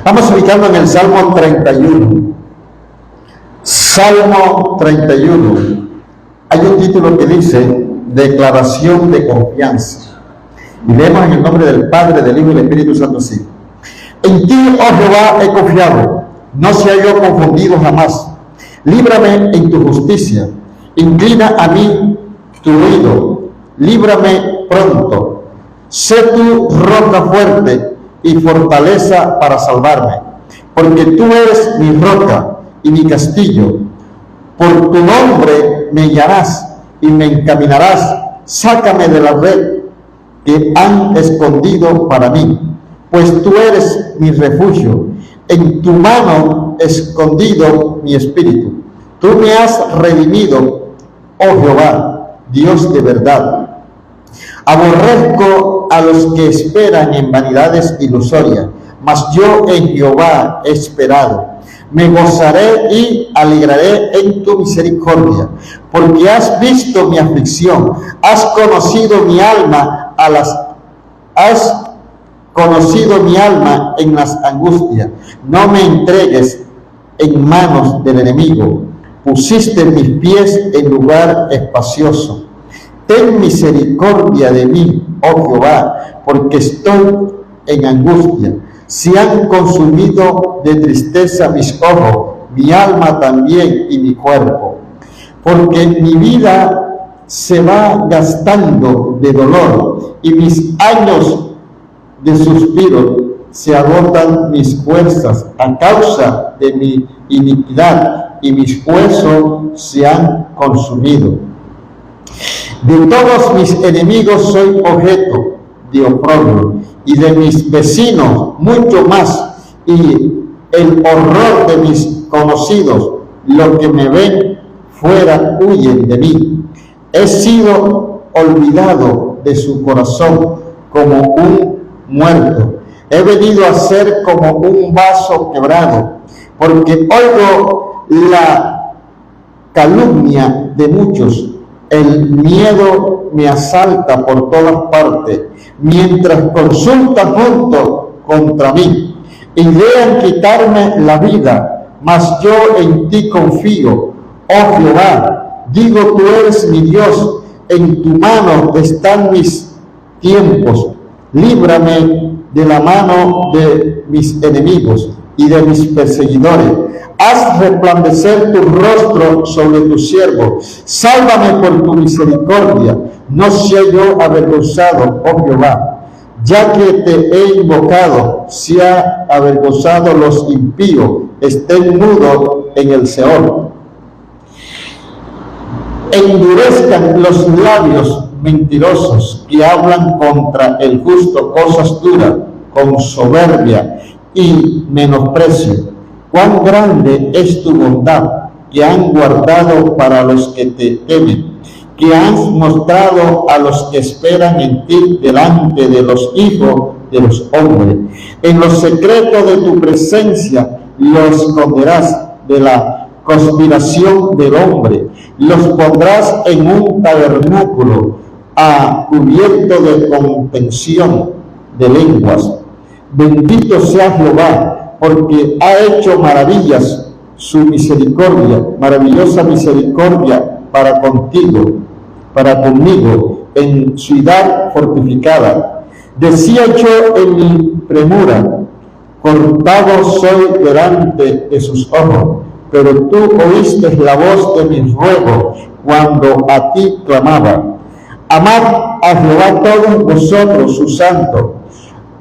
Vamos ubicando en el Salmo 31. Salmo 31. Hay un título que dice Declaración de confianza. Y leemos en el nombre del Padre, del Hijo y del Espíritu Santo así. En ti, oh Jehová, he confiado, no sea yo confundido jamás. Líbrame en tu justicia, inclina a mí tu oído, líbrame pronto. Sé tu roca fuerte y fortaleza para salvarme, porque tú eres mi roca y mi castillo. Por tu nombre me guiarás y me encaminarás. Sácame de la red que han escondido para mí, pues tú eres mi refugio. En tu mano escondido mi espíritu. Tú me has redimido, oh Jehová, Dios de verdad. Aborrezco a los que esperan en vanidades ilusorias, mas yo en Jehová he esperado. Me gozaré y alegraré en tu misericordia, porque has visto mi aflicción, has conocido mi alma en las angustias. No me entregues en manos del enemigo. Pusiste mis pies en lugar espacioso. Ten misericordia de mí, oh Jehová, porque estoy en angustia. Se han consumido de tristeza mis ojos, mi alma también y mi cuerpo. Porque mi vida se va gastando de dolor y mis años de suspiro se agotan mis fuerzas a causa de mi iniquidad, y mis huesos se han consumido. De todos mis enemigos soy objeto de oprobio, y de mis vecinos mucho más, y el horror de mis conocidos, los que me ven fuera huyen de mí. He sido olvidado de su corazón como un muerto. He venido a ser como un vaso quebrado, porque oigo la calumnia de muchos. El miedo me asalta por todas partes, mientras consultan juntos contra mí. Idean quitarme la vida, mas yo en ti confío, oh Jehová. Digo, tú eres mi Dios, en tu mano están mis tiempos. Líbrame de la mano de mis enemigos y de mis perseguidores. Haz resplandecer tu rostro sobre tu siervo. Sálvame por tu misericordia. No sea yo avergonzado, oh Jehová. Ya que te he invocado, sea avergonzado los impíos, estén mudos en el Seol. Endurezcan los labios mentirosos que hablan contra el justo cosas duras, con soberbia y menosprecio. Cuán grande es tu bondad, que han guardado para los que te temen, que has mostrado a los que esperan en ti delante de los hijos de los hombres. En los secretos de tu presencia los esconderás de la conspiración del hombre, los pondrás en un tabernáculo cubierto de contención de lenguas. Bendito sea Jehová, porque ha hecho maravillas su misericordia, maravillosa misericordia para conmigo, en ciudad fortificada. Decía yo en mi premura, cortado soy delante de sus ojos, pero tú oíste la voz de mis ruegos cuando a ti clamaba. Amad a Jehová todos vosotros, sus santos.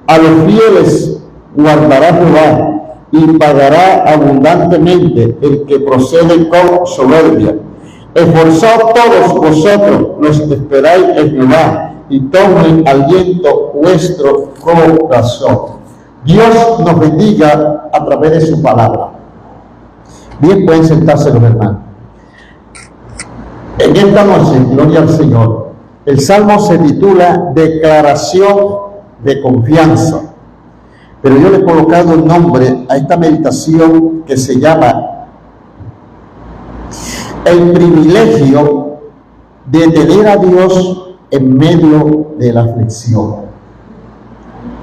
A los fieles guardará Jehová, y pagará abundantemente el que procede con soberbia. Esforzaos todos vosotros los que esperáis en Jehová, y tomen aliento vuestro corazón. Dios nos bendiga a través de su palabra. Bien, pueden sentarse los hermanos. En esta noche, gloria al Señor, el Salmo se titula Declaración de confianza. Pero yo le he colocado el nombre a esta meditación que se llama el privilegio de tener a Dios en medio de la aflicción.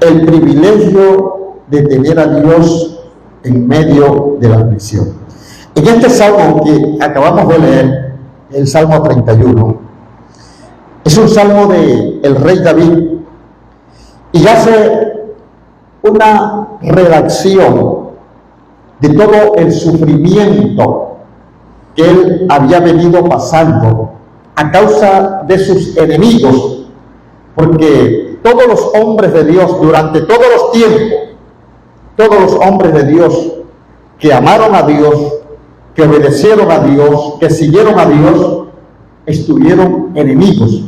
El privilegio de tener a Dios en medio de la aflicción. En este salmo que acabamos de leer, el Salmo 31, es un salmo del rey David y hace una redacción de todo el sufrimiento que él había venido pasando a causa de sus enemigos, porque todos los hombres de Dios durante todos los tiempos, todos los hombres de Dios que amaron a Dios, que obedecieron a Dios, que siguieron a Dios, estuvieron enemigos.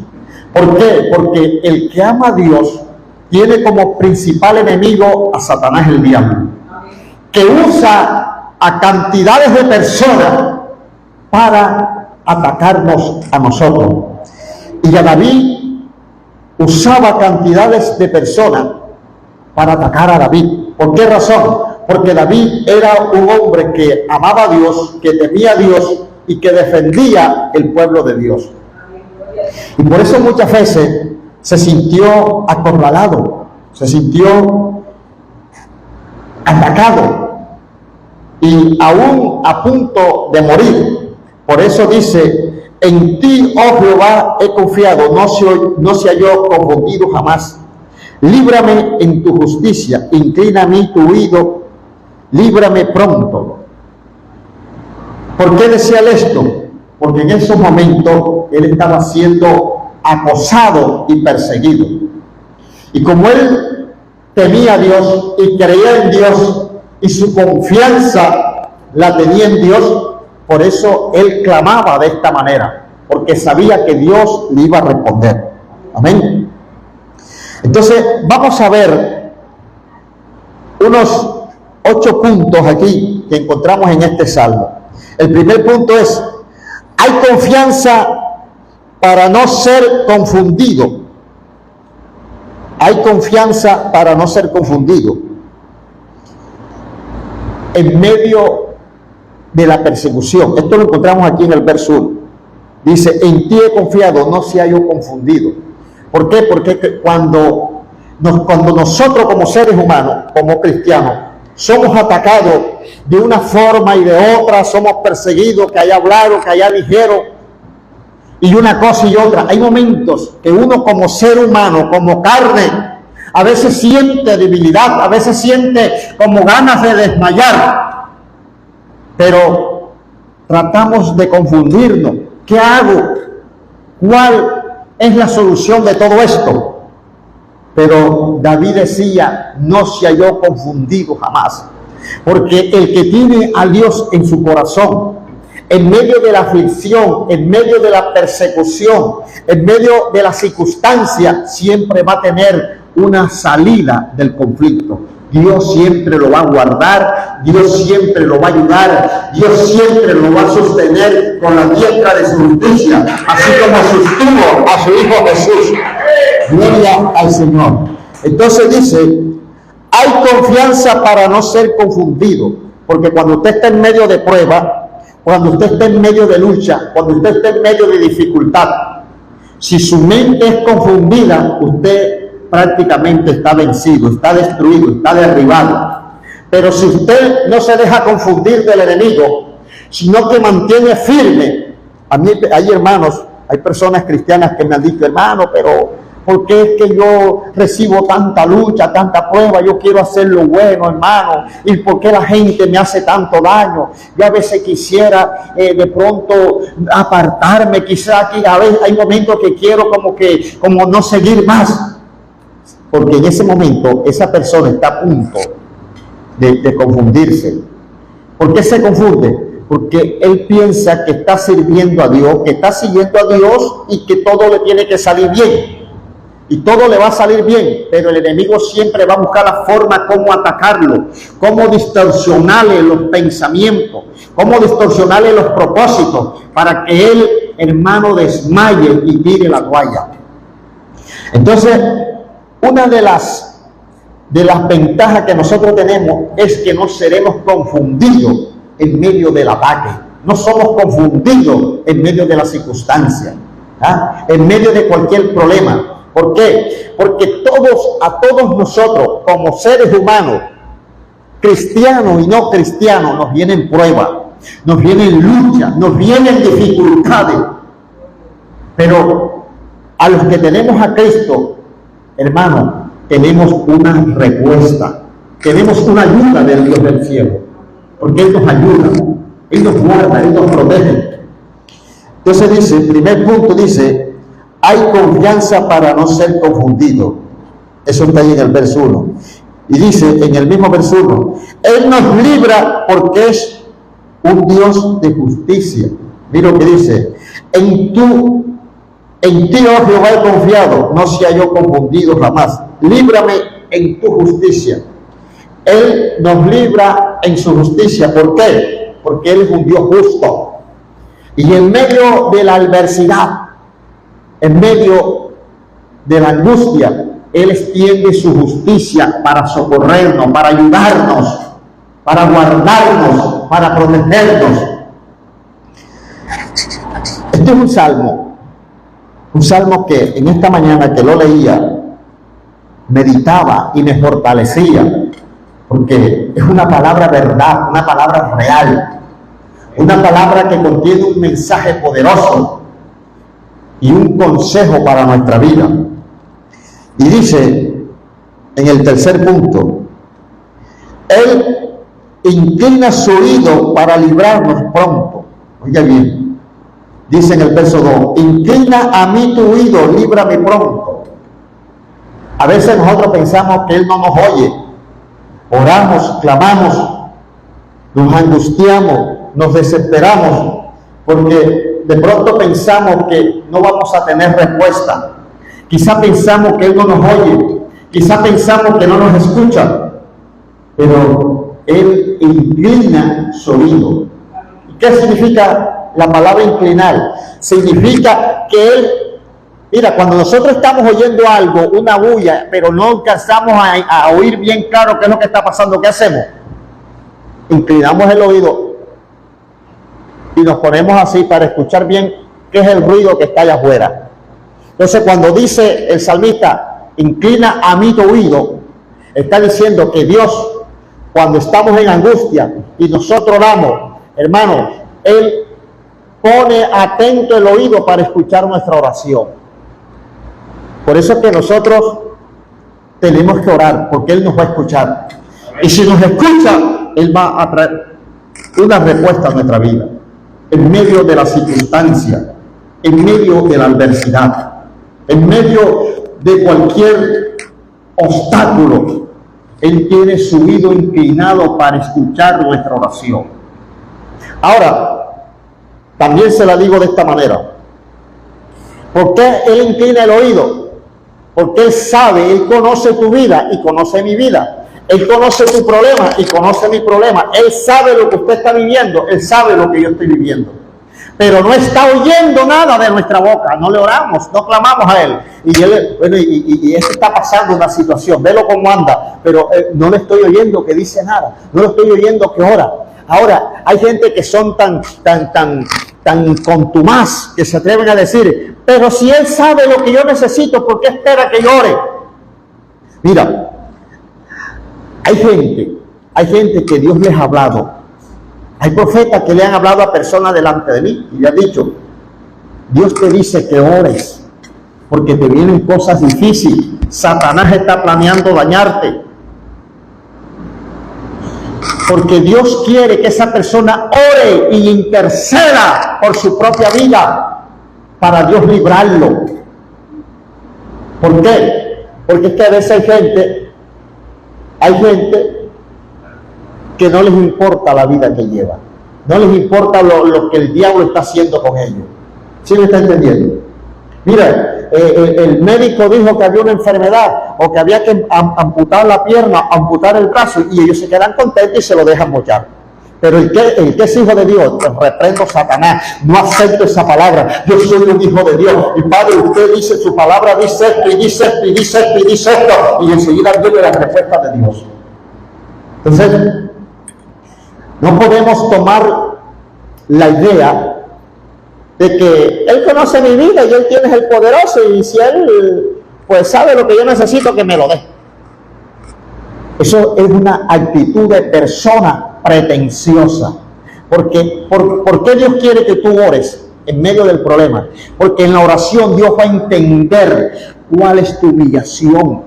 ¿Por qué? Porque el que ama a Dios tiene como principal enemigo a Satanás, el diablo, que usa a cantidades de personas para atacarnos a nosotros. Y a David usaba cantidades de personas para atacar a David. ¿Por qué razón? Porque David era un hombre que amaba a Dios, que temía a Dios y que defendía el pueblo de Dios. Y por eso muchas veces se sintió acorralado, se sintió atacado y aún a punto de morir. Por eso dice: en ti, oh Jehová, he confiado, no se halló confundido jamás. Líbrame en tu justicia, inclina a mí tu oído, líbrame pronto. ¿Por qué decía él esto? Porque en esos momentos él estaba siendo acosado y perseguido. Y como él temía a Dios y creía en Dios y su confianza la tenía en Dios, por eso él clamaba de esta manera, porque sabía que Dios le iba a responder. Amén. Entonces vamos a ver unos 8 puntos aquí que encontramos en este salmo. El primer punto es: hay confianza para no ser confundido. Hay confianza para no ser confundido en medio de la persecución. Esto lo encontramos aquí en el verso 1. Dice: en ti he confiado, no sea yo confundido. ¿Por qué? Porque cuando nosotros como seres humanos, como cristianos, somos atacados de una forma y de otra, somos perseguidos, que allá hablaron, que allá dijeron, y una cosa y otra. Hay momentos que uno como ser humano, como carne, a veces siente debilidad, a veces siente como ganas de desmayar, pero tratamos de confundirnos. ¿Qué hago? ¿Cuál es la solución de todo esto? Pero David decía: no se halló confundido jamás, porque el que tiene a Dios en su corazón, en medio de la aflicción, en medio de la persecución, en medio de la circunstancia, siempre va a tener una salida del conflicto. Dios siempre lo va a guardar, Dios siempre lo va a ayudar, Dios siempre lo va a sostener con la diestra de su justicia, así como sostuvo a su Hijo Jesús. Gloria al Señor. Entonces dice: hay confianza para no ser confundido, porque cuando usted está en medio de prueba, cuando usted está en medio de lucha, cuando usted está en medio de dificultad, si su mente es confundida, usted prácticamente está vencido, está destruido, está derribado. Pero si usted no se deja confundir del enemigo, sino que mantiene firme. A mí hay hermanos, hay personas cristianas que me han dicho: hermano, pero ¿por qué es que yo recibo tanta lucha, tanta prueba? Yo quiero hacer lo bueno, hermano. ¿Y por qué la gente me hace tanto daño? Yo a veces quisiera de pronto apartarme, quizás aquí a veces hay momentos que quiero como no seguir más. Porque en ese momento esa persona está a punto de confundirse. ¿Por qué se confunde? Porque él piensa que está sirviendo a Dios, que está siguiendo a Dios y que todo le tiene que salir bien. Y todo le va a salir bien, pero el enemigo siempre va a buscar la forma cómo atacarlo, cómo distorsionarle los pensamientos, cómo distorsionarle los propósitos, para que él, hermano, desmaye y tire la toalla. Entonces, una de las ventajas que nosotros tenemos es que no seremos confundidos en medio del ataque. No somos confundidos en medio de las circunstancias, en medio de cualquier problema. ¿Por qué? Porque a todos nosotros como seres humanos cristianos y no cristianos, nos vienen pruebas, nos vienen luchas, nos vienen dificultades. Pero a los que tenemos a Cristo, hermano, tenemos una respuesta, tenemos una ayuda del Dios del cielo, porque Él nos ayuda, Él nos guarda, Él nos protege. Entonces dice, el primer punto dice, hay confianza para no ser confundido. Eso está ahí en el verso 1. Y dice en el mismo verso 1, Él nos libra porque es un Dios de justicia. Mira lo que dice, en ti, oh Jehová, he confiado, no sea yo confundido jamás. Líbrame en tu justicia. Él nos libra en su justicia. ¿Por qué? Porque Él es un Dios justo. Y en medio de la adversidad, en medio de la angustia, Él extiende su justicia para socorrernos, para ayudarnos, para guardarnos, para protegernos. Este es un salmo que en esta mañana que lo leía, meditaba y me fortalecía, porque es una palabra verdad, una palabra real, una palabra que contiene un mensaje poderoso y un consejo para nuestra vida. Y dice en el tercer punto, Él inclina su oído para librarnos pronto. Oiga bien, dice en el verso 2, inclina a mí tu oído, líbrame pronto. A veces nosotros pensamos que Él no nos oye. Oramos, clamamos, nos angustiamos, nos desesperamos, porque de pronto pensamos que no vamos a tener respuesta. Quizá pensamos que Él no nos oye, quizá pensamos que no nos escucha, pero Él inclina su oído. ¿Qué significa la palabra inclinar? Significa que Él, mira, cuando nosotros estamos oyendo algo, una bulla, pero no alcanzamos a oír bien claro qué es lo que está pasando, ¿qué hacemos? Inclinamos el oído y nos ponemos así para escuchar bien qué es el ruido que está allá afuera. Entonces, cuando dice el salmista, inclina a mí tu oído, está diciendo que Dios, cuando estamos en angustia y nosotros oramos, hermano, Él pone atento el oído para escuchar nuestra oración. Por eso es que nosotros tenemos que orar, porque Él nos va a escuchar. Y si nos escucha, Él va a traer una respuesta a nuestra vida, en medio de la circunstancia, en medio de la adversidad, en medio de cualquier obstáculo. Él tiene su oído inclinado para escuchar nuestra oración. Ahora, también se la digo de esta manera. ¿Por qué Él inclina el oído? Porque Él sabe, Él conoce tu vida y conoce mi vida. Él conoce tu problema y conoce mi problema. Él sabe lo que usted está viviendo, Él sabe lo que yo estoy viviendo. Pero no está oyendo nada de nuestra boca, no le oramos, no clamamos a Él. Y Él, bueno, y este está pasando una situación, velo cómo anda, pero no le estoy oyendo que dice nada, no le estoy oyendo que ora. Ahora, hay gente que son tan contumaz, que se atreven a decir, pero si Él sabe lo que yo necesito, ¿por qué espera que yo ore? Mira, hay gente que Dios les ha hablado. Hay profetas que le han hablado a personas delante de mí y le han dicho, Dios te dice que ores porque te vienen cosas difíciles. Satanás está planeando dañarte. Porque Dios quiere que esa persona ore y interceda por su propia vida para Dios librarlo. ¿Por qué? Porque es que a veces hay gente que no les importa la vida que lleva, no les importa lo que el diablo está haciendo con ellos. ¿Sí me está entendiendo? Mira, el médico dijo que había una enfermedad o que había que amputar la pierna, amputar el brazo, y ellos se quedan contentos y se lo dejan mochar. Pero el que es hijo de Dios, reprendo Satanás, no acepto esa palabra. Yo soy un hijo de Dios. Y Padre, usted dice su palabra, dice esto, y dice esto, y dice esto, y dice esto. Y enseguida viene la respuesta de Dios. Entonces, no podemos tomar la idea de que Él conoce mi vida y Él tiene el poderoso, y si Él pues sabe lo que yo necesito, que me lo dé. Eso es una actitud de persona pretenciosa. Porque, ¿por qué Dios quiere que tú ores en medio del problema? Porque en la oración Dios va a entender cuál es tu humillación.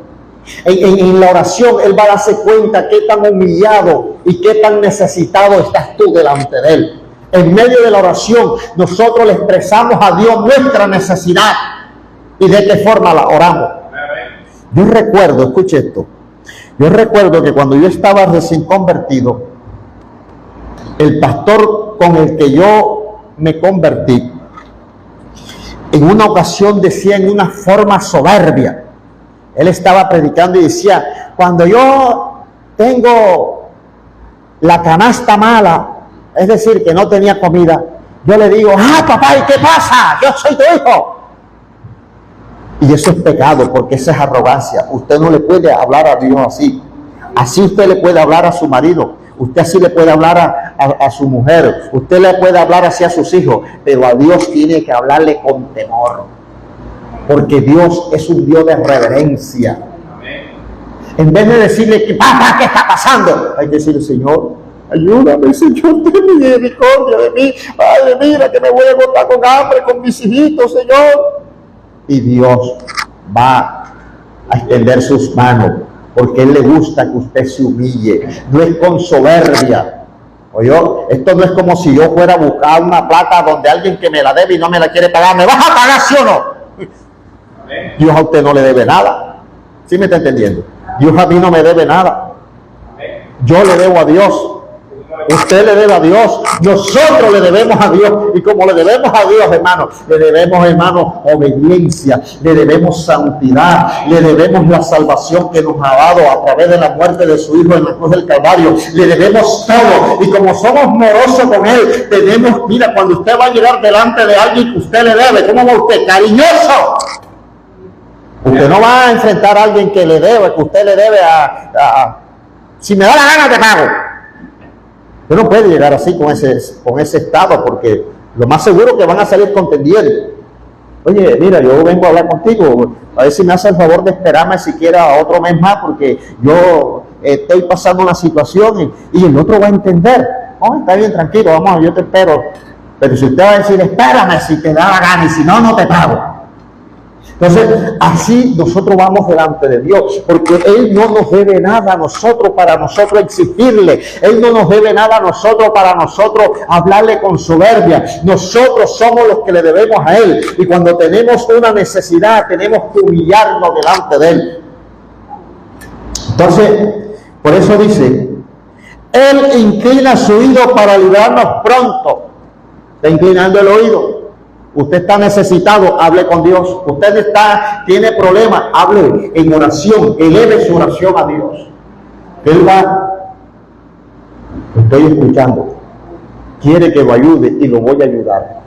En la oración Él va a darse cuenta qué tan humillado y qué tan necesitado estás tú delante de Él. En medio de la oración nosotros le expresamos a Dios nuestra necesidad. ¿Y de qué forma la oramos? Yo recuerdo, escuche esto, yo recuerdo que cuando yo estaba recién convertido, el pastor con el que yo me convertí, en una ocasión decía en una forma soberbia, él estaba predicando y decía, cuando yo tengo la canasta mala, es decir, que no tenía comida, yo le digo, papá, ¿y qué pasa? Yo soy tu hijo. Y eso es pecado, porque esa es arrogancia. Usted no le puede hablar a Dios así. Así usted le puede hablar a su marido, usted así le puede hablar a su mujer, usted le puede hablar así a sus hijos, pero a Dios tiene que hablarle con temor, porque Dios es un Dios de reverencia. En vez de decirle, papá, ¿qué está pasando? Hay que decirle, Señor, ayúdame, Señor, ten misericordia de mí. Padre, mira que me voy a botar con hambre con mis hijitos, Señor. Y Dios va a extender sus manos, porque Él le gusta que usted se humille. No es con soberbia. Oye, esto no es como si yo fuera a buscar una plata donde alguien que me la debe y no me la quiere pagar, ¿me vas a pagar, sí o no? Amén. Dios a usted no le debe nada. ¿Sí me está entendiendo? Dios a mí no me debe nada. Yo le debo a Dios. Usted le debe a Dios, nosotros le debemos a Dios, y como le debemos a Dios, hermanos, le debemos, hermanos, obediencia, le debemos santidad, le debemos la salvación que nos ha dado a través de la muerte de su Hijo en la cruz del Calvario, le debemos todo, y como somos morosos con Él, tenemos, mira, cuando usted va a llegar delante de alguien que usted le debe, ¿cómo va usted? Cariñoso. Usted no va a enfrentar a alguien que le debe, que usted le debe si me da la gana te pago. Usted no puede llegar así con ese estado, porque lo más seguro que van a salir contendiendo. Oye, mira, yo vengo a hablar contigo, a ver si me hace el favor de esperarme siquiera otro mes más, porque yo estoy pasando una situación y el otro va a entender. Oh, está bien, tranquilo, vamos, yo te espero. Pero si usted va a decir, espérame si te da la gana, y si no, no te pago. Entonces, así nosotros vamos delante de Dios, porque Él no nos debe nada a nosotros para nosotros exigirle. Él no nos debe nada a nosotros para nosotros hablarle con soberbia. Nosotros somos los que le debemos a Él. Y cuando tenemos una necesidad, tenemos que humillarnos delante de Él. Entonces, por eso dice, Él inclina su oído para librarnos pronto. Está inclinando el oído. Usted está necesitado, hable con Dios. Usted tiene problemas, hable en oración, eleve su oración a Dios. Él va, estoy escuchando, quiere que lo ayude y lo voy a ayudar.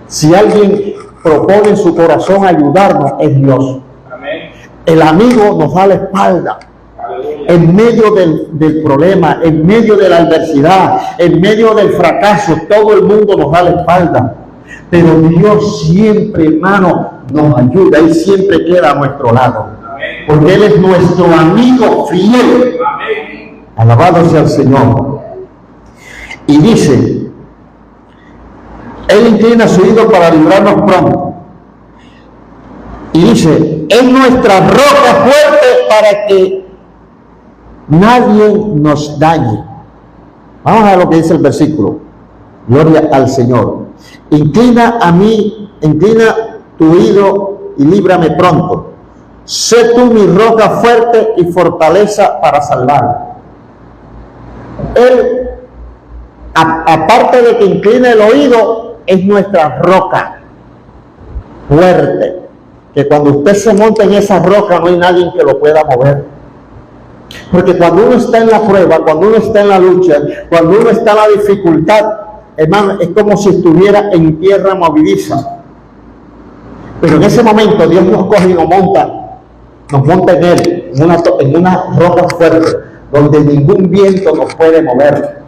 Si alguien propone en su corazón ayudarnos, es Dios. Amén. El amigo nos da la espalda. En medio del problema, en medio de la adversidad, en medio del fracaso, todo el mundo nos da la espalda. Pero Dios siempre, hermano, nos ayuda. Él siempre queda a nuestro lado. Porque Él es nuestro amigo fiel. Alabado sea el Señor. Y dice, Él inclina su oído para librarnos pronto. Y dice, es nuestra roca fuerte para que nadie nos dañe. Vamos a ver lo que dice el versículo. Gloria al Señor. Inclina tu oído y líbrame pronto. Sé tú mi roca fuerte y fortaleza para salvar. Él, aparte de que inclina el oído, es nuestra roca fuerte, que cuando usted se monta en esa roca no hay nadie que lo pueda mover. Porque cuando uno está en la prueba, cuando uno está en la lucha, cuando uno está en la dificultad, hermano, es como si estuviera en tierra movediza. Pero en ese momento Dios nos coge y nos monta en Él, en una roca fuerte, donde ningún viento nos puede mover.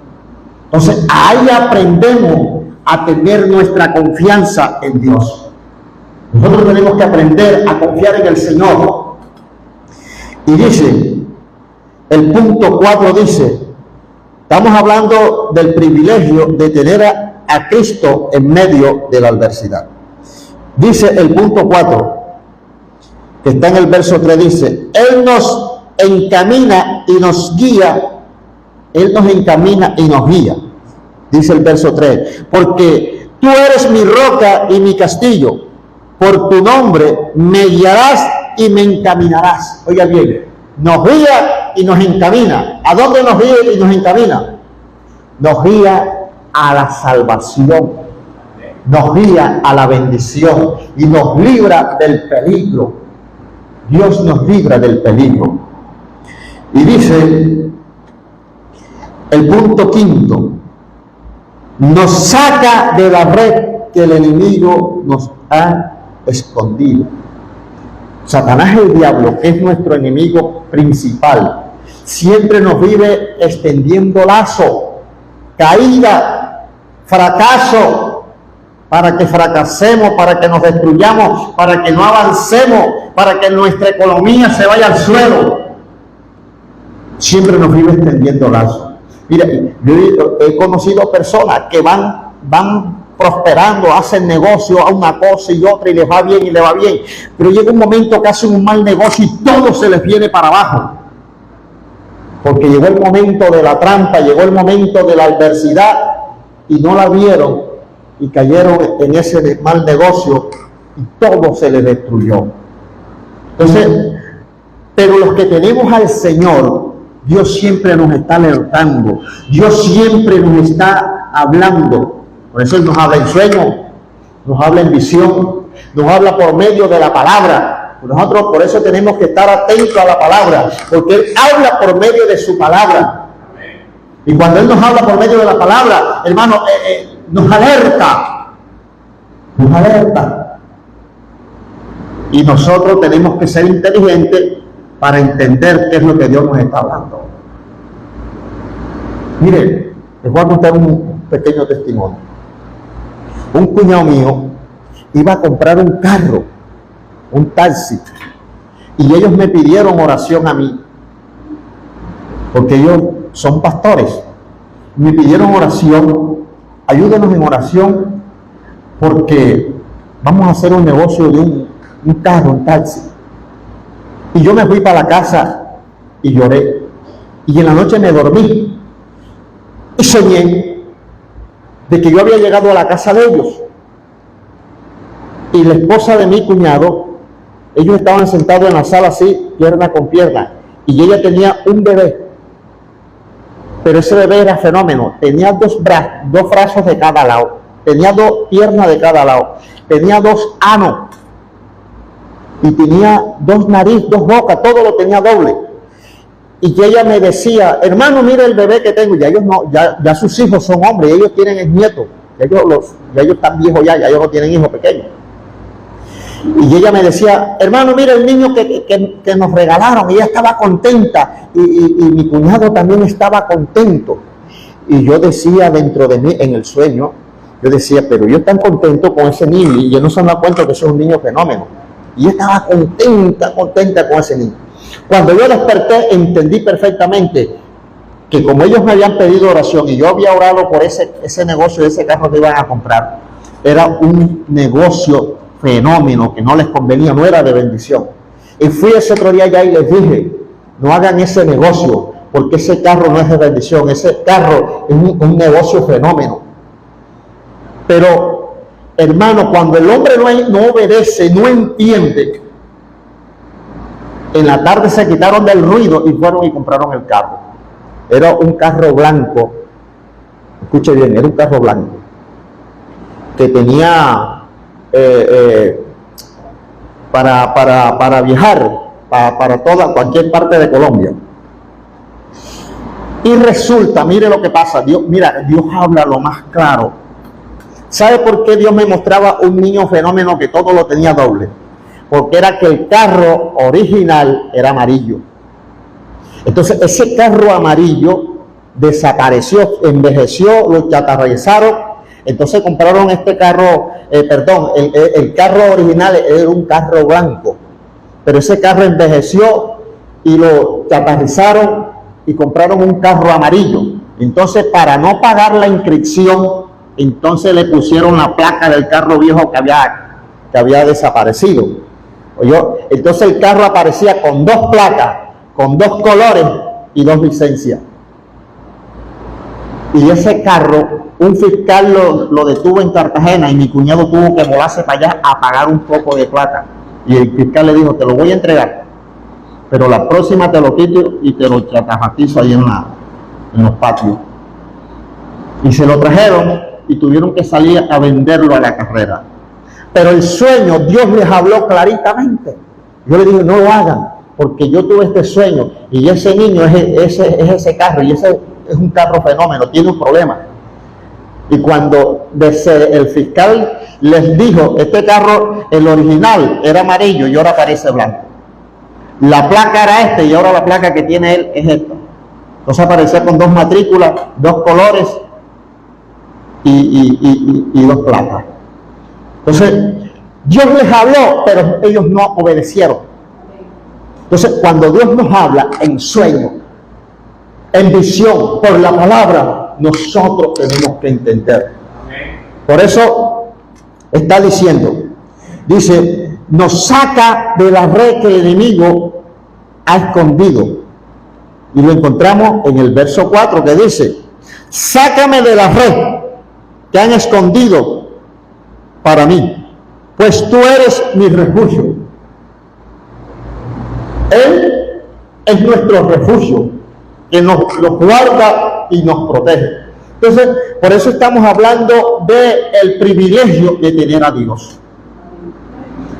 Entonces ahí aprendemos a tener nuestra confianza en Dios. Nosotros tenemos que aprender a confiar en el Señor. Y dice, El punto 4 dice, estamos hablando del privilegio de tener a Cristo en medio de la adversidad. Dice el punto 4, que está en el verso 3, dice, Él nos encamina y nos guía, Él nos encamina y nos guía, dice el verso 3, porque tú eres mi roca y mi castillo, por tu nombre me guiarás y me encaminarás. Oiga bien, nos guía y nos encamina. ¿A dónde nos guía y nos encamina? Nos guía a la salvación, nos guía a la bendición y nos libra del peligro. Dios nos libra del peligro. Y dice el punto 5, nos saca de la red que el enemigo nos ha escondido. Satanás, el diablo, que es nuestro enemigo principal, siempre nos vive extendiendo lazo, caída, fracaso, para que fracasemos, para que nos destruyamos, para que no avancemos, para que nuestra economía se vaya al suelo. Siempre nos vive extendiendo lazo. Mira, yo he conocido personas que van prosperando, hacen negocio a una cosa y otra y les va bien y les va bien, pero llega un momento que hacen un mal negocio y todo se les viene para abajo, porque llegó el momento de la trampa, llegó el momento de la adversidad y no la vieron y cayeron en ese mal negocio y todo se les destruyó. Entonces, pero los que tenemos al Señor, Dios siempre nos está alertando, Dios siempre nos está hablando. Por eso Él nos habla en sueño, nos habla en visión, nos habla por medio de la palabra. Nosotros por eso tenemos que estar atentos a la palabra, porque Él habla por medio de su palabra. Y cuando Él nos habla por medio de la palabra, hermano, nos alerta. Nos alerta. Y nosotros tenemos que ser inteligentes para entender qué es lo que Dios nos está hablando. Mire, les voy a contar un pequeño testimonio. Un cuñado mío iba a comprar un carro, un taxi, y ellos me pidieron oración a mí, porque ellos son pastores. Me pidieron oración, ayúdenos en oración, porque vamos a hacer un negocio de un carro, un taxi. Y yo me fui para la casa y lloré, y en la noche me dormí y soñé de que yo había llegado a la casa de ellos y la esposa de mi cuñado, ellos estaban sentados en la sala así, pierna con pierna, y ella tenía un bebé, pero ese bebé era fenómeno, tenía dos brazos de cada lado, tenía 2 piernas de cada lado, tenía 2 anos y tenía 2 narices, 2 bocas, todo lo tenía doble. Y que ella me decía, hermano, mira el bebé que tengo. Ya ellos no, ya sus hijos son hombres, ellos tienen nietos, ya ellos están viejos, ya ellos no tienen hijos pequeños. Y ella me decía, hermano, mira el niño que nos regalaron. Y ella estaba contenta, y mi cuñado también estaba contento. Y yo decía dentro de mí, en el sueño, yo decía, pero ellos están contentos con ese niño, y ellos no se dan cuenta que eso es un niño fenómeno. Y yo estaba contenta con ese niño. Cuando yo desperté, entendí perfectamente que como ellos me habían pedido oración y yo había orado por ese negocio, ese carro que iban a comprar, era un negocio fenómeno que no les convenía, no era de bendición. Y fui ese otro día allá y les dije, no hagan ese negocio, porque ese carro no es de bendición, ese carro es un negocio fenómeno. Pero, hermano, cuando el hombre no obedece, no entiende, en la tarde se quitaron del ruido y fueron y compraron el carro. Era un carro blanco, escuche bien, era un carro blanco, que tenía para viajar para cualquier parte de Colombia. Y resulta, mire lo que pasa, Dios habla lo más claro. ¿Sabe por qué Dios me mostraba un niño fenómeno que todo lo tenía doble? Porque era que el carro original era amarillo. Entonces ese carro amarillo desapareció, envejeció, lo chatarrizaron. Entonces compraron este carro, el carro original era un carro blanco, pero ese carro envejeció y lo chatarrizaron y compraron un carro amarillo. Entonces, para no pagar la inscripción, entonces le pusieron la placa del carro viejo que había desaparecido. ¿Oyó? Entonces el carro aparecía con 2 placas, con 2 colores y 2 licencias. Y ese carro, un fiscal lo detuvo en Cartagena y mi cuñado tuvo que volarse para allá a pagar un poco de plata. Y el fiscal le dijo, te lo voy a entregar, pero la próxima te lo quito y te lo chacafatizo ahí en los patios. Y se lo trajeron y tuvieron que salir a venderlo a la carrera. Pero el sueño, Dios les habló claritamente. Yo le dije, no lo hagan, porque yo tuve este sueño y ese niño es ese carro, y ese es un carro fenómeno, tiene un problema. Y cuando el fiscal les dijo, este carro, el original era amarillo y ahora parece blanco. La placa era esta y ahora la placa que tiene él es esta. Entonces aparecía con 2 matrículas, 2 colores y 2 placas. Entonces, Dios les habló, pero ellos no obedecieron. Entonces, cuando Dios nos habla en sueño, en visión, por la palabra, nosotros tenemos que entender. Por eso está diciendo, dice, nos saca de la red que el enemigo ha escondido. Y lo encontramos en el verso 4 que dice, sácame de la red que han escondido para mí, pues tú eres mi refugio. Él es nuestro refugio, que nos guarda y nos protege. Entonces, por eso estamos hablando del privilegio de tener a Dios.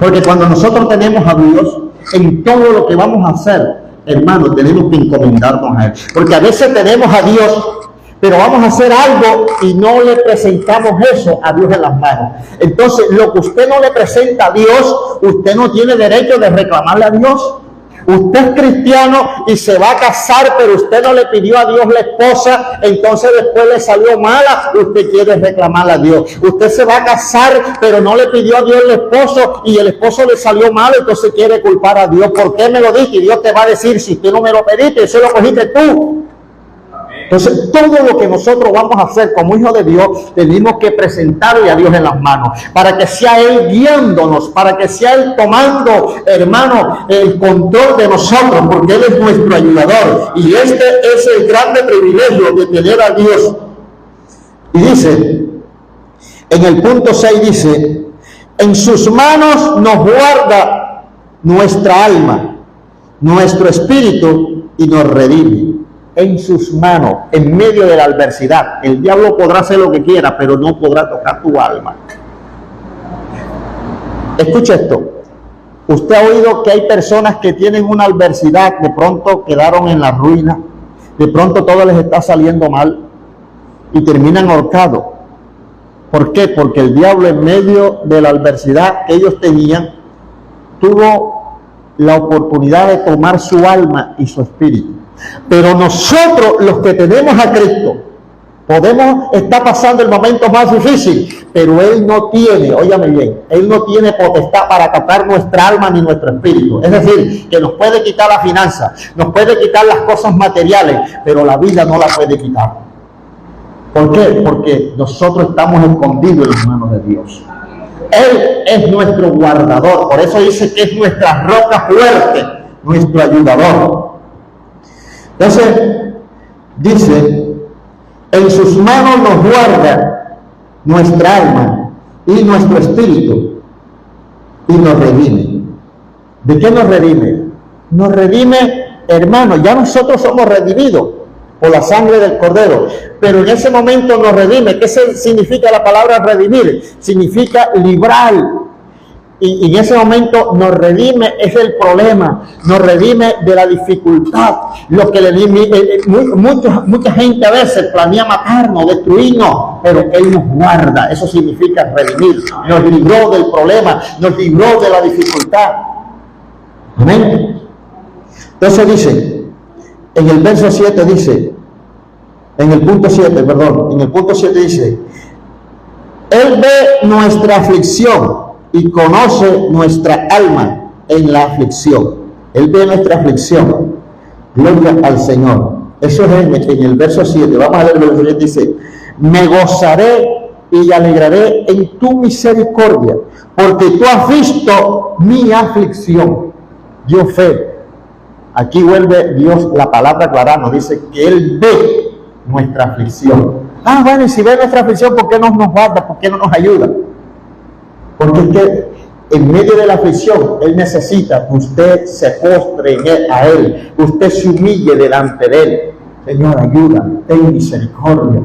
Porque cuando nosotros tenemos a Dios, en todo lo que vamos a hacer, hermanos, tenemos que encomendarnos a Él. Porque a veces tenemos a Dios, pero vamos a hacer algo y no le presentamos eso a Dios en las manos. Entonces, lo que usted no le presenta a Dios, usted no tiene derecho de reclamarle a Dios. Usted es cristiano y se va a casar, pero usted no le pidió a Dios la esposa, entonces después le salió mala, usted quiere reclamarle a Dios. Usted se va a casar, pero no le pidió a Dios el esposo y el esposo le salió malo, entonces quiere culpar a Dios. ¿Por qué me lo dije? Y Dios te va a decir, si tú no me lo pediste, eso lo cogiste tú. Entonces, todo lo que nosotros vamos a hacer como hijos de Dios, tenemos que presentarle a Dios en las manos, para que sea Él guiándonos, para que sea Él tomando, hermano, el control de nosotros, porque Él es nuestro ayudador. Y este es el grande privilegio de tener a Dios. Y dice, en el punto 6 dice, en sus manos nos guarda nuestra alma, nuestro espíritu y nos redime. En sus manos, en medio de la adversidad. El diablo podrá hacer lo que quiera, pero no podrá tocar tu alma. Escucha esto. Usted ha oído que hay personas que tienen una adversidad, de pronto quedaron en la ruina, de pronto todo les está saliendo mal y terminan ahorcados. ¿Por qué? Porque el diablo, en medio de la adversidad que ellos tenían, tuvo la oportunidad de tomar su alma y su espíritu. Pero nosotros, los que tenemos a Cristo, podemos estar pasando el momento más difícil, pero Él no tiene, óyame bien, Él no tiene potestad para tocar nuestra alma ni nuestro espíritu. Es decir, que nos puede quitar la finanza, nos puede quitar las cosas materiales, pero la vida no la puede quitar. ¿Por qué? Porque nosotros estamos escondidos en las manos de Dios. Él es nuestro guardador, por eso dice que es nuestra roca fuerte, nuestro ayudador. Entonces, dice, en sus manos nos guarda nuestra alma y nuestro espíritu y nos redime. ¿De qué nos redime? Nos redime, hermano, ya nosotros somos redimidos por la sangre del Cordero, pero en ese momento nos redime. ¿Qué significa la palabra redimir? Significa librar. Y en ese momento nos redime, es el problema, nos redime de la dificultad. Lo que mucha gente a veces planea matarnos, destruirnos, pero Él nos guarda. Eso significa redimir. Nos libró del problema, nos libró de la dificultad. Amén. Entonces dice, en el verso 7 dice, en el punto 7 dice, Él ve nuestra aflicción y conoce nuestra alma en la aflicción. Él ve nuestra aflicción. Gloria al Señor. Eso es en el verso 7. Vamos a leer el verso 7. Dice: me gozaré y alegraré en tu misericordia, porque tú has visto mi aflicción. Dio fe. Aquí vuelve Dios la palabra clara, nos dice que Él ve nuestra aflicción. Bueno, y si ve nuestra aflicción, ¿por qué no nos guarda? ¿Por qué no nos ayuda? Porque es que en medio de la aflicción, Él necesita que usted se postre a Él, que usted se humille delante de Él. Señor, ayuda, ten misericordia,